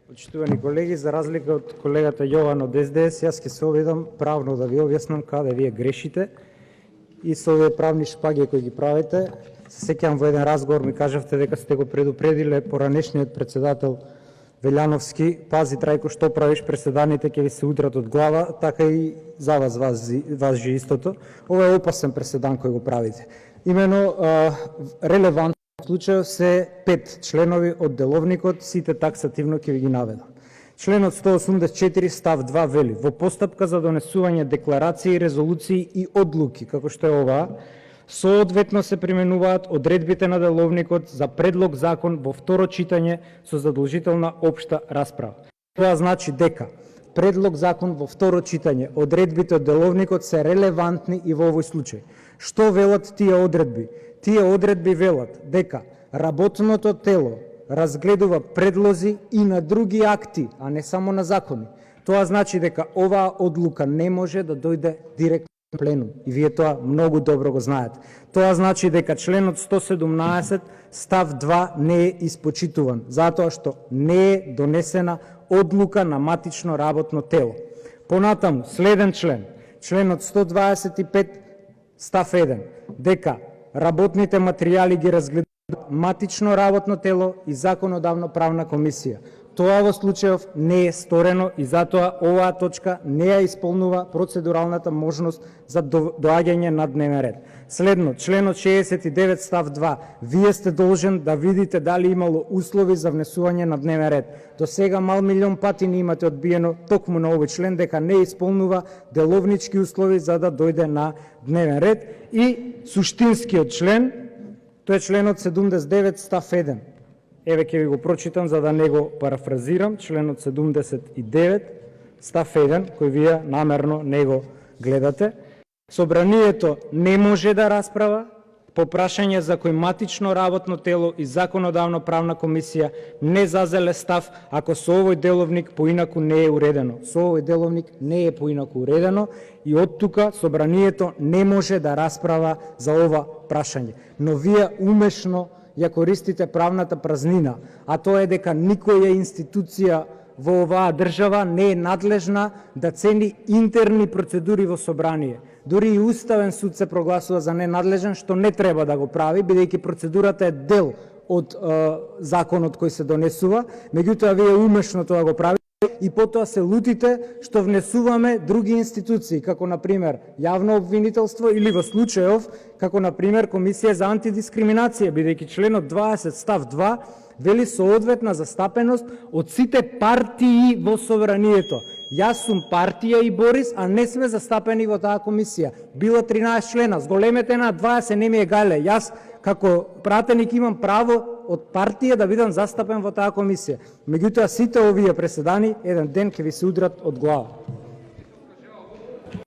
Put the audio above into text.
Почитувани колеги, за разлика од колегата Јован од СДС, јас ќе се обидам правно да ви објаснам каде вие грешите и со овие правни шпаги кои ги правите. Се сеќавам во еден разговор ми кажавте дека сте го предупредиле поранешниот председател Велјановски: пази Трајко, што правиш, преседаните ќе ви се удрат од глава, така и за вас важи истото. Ова е опасен преседан кој го правите. Имено релевантно случајот се 5 членови од деловникот, сите таксативно ќе ви ги наведам. Членот 184 став 2 вели: во постапка за донесување декларации, резолуции и одлуки, како што е оваа, соодветно се применуваат одредбите на деловникот за предлог закон во второ читање со задолжителна општа расправа. Тоа значи дека предлог закон во второ читање, одредбите од деловникот се релевантни и во овој случај. Што велат тие одредби? Тие одредби велат дека работното тело разгледува предлози и на други акти, а не само на закони. Тоа значи дека оваа одлука не може да дојде директно на пленум. И вие тоа многу добро го знаете. Тоа значи дека членот 117 став 2 не е испочитуван, затоа што не е донесена одлука на матично работно тело. Понатаму, следен член, членот 125 став 1, дека работните материјали ги разгледуваат матично работно тело и законодавно правна комисија. Тоа во случајов не е сторено и затоа оваа точка не ја исполнува процедуралната можност за доаѓање на дневен ред. Следно, членот 69 став 2, вие сте должен да видите дали имало услови за внесување на дневен ред. До сега мал милион пати не имате одбиено токму на овој член дека не исполнува деловнички услови за да дојде на дневен ред. И суштинскиот член, тој е членот 79 став 1. Еве ќе ви го прочитам за да не го парафразирам, членот 79 став 1, кој вие намерно не го гледате. Собранието не може да расправа по прашање за кој матично работно тело и законодавно правна комисија не зазеле став ако со овој деловник поинаку не е уредено. Со овој деловник не е поинаку уредено и од тука собранието не може да расправа за ова прашање. Но вие умешно ја користите правната празнина, а тоа е дека никоја институција во оваа држава не е надлежна да цени интерни процедури во собрание. Дури и Уставен суд се прогласува за ненадлежен, што не треба да го прави, бидејќи процедурата е дел од законот кој се донесува, меѓутоа вие умешно тоа го правите и потоа се лутите што внесуваме други институции, како например јавно обвинителство или во случајов како например Комисија за антидискриминација, бидејќи членот 20 став 2 вели соодветна застапеност од сите партии во собранието. Јас сум партија и Борис, а не сме застапени во таа комисија. Било 13 члена, зголемете на 20 не ми е гале. Јас како пратеник имам право од партија да бидам застапен во таа комисија. Меѓутоа сите овие преседани еден ден ќе ви се удрат од глава.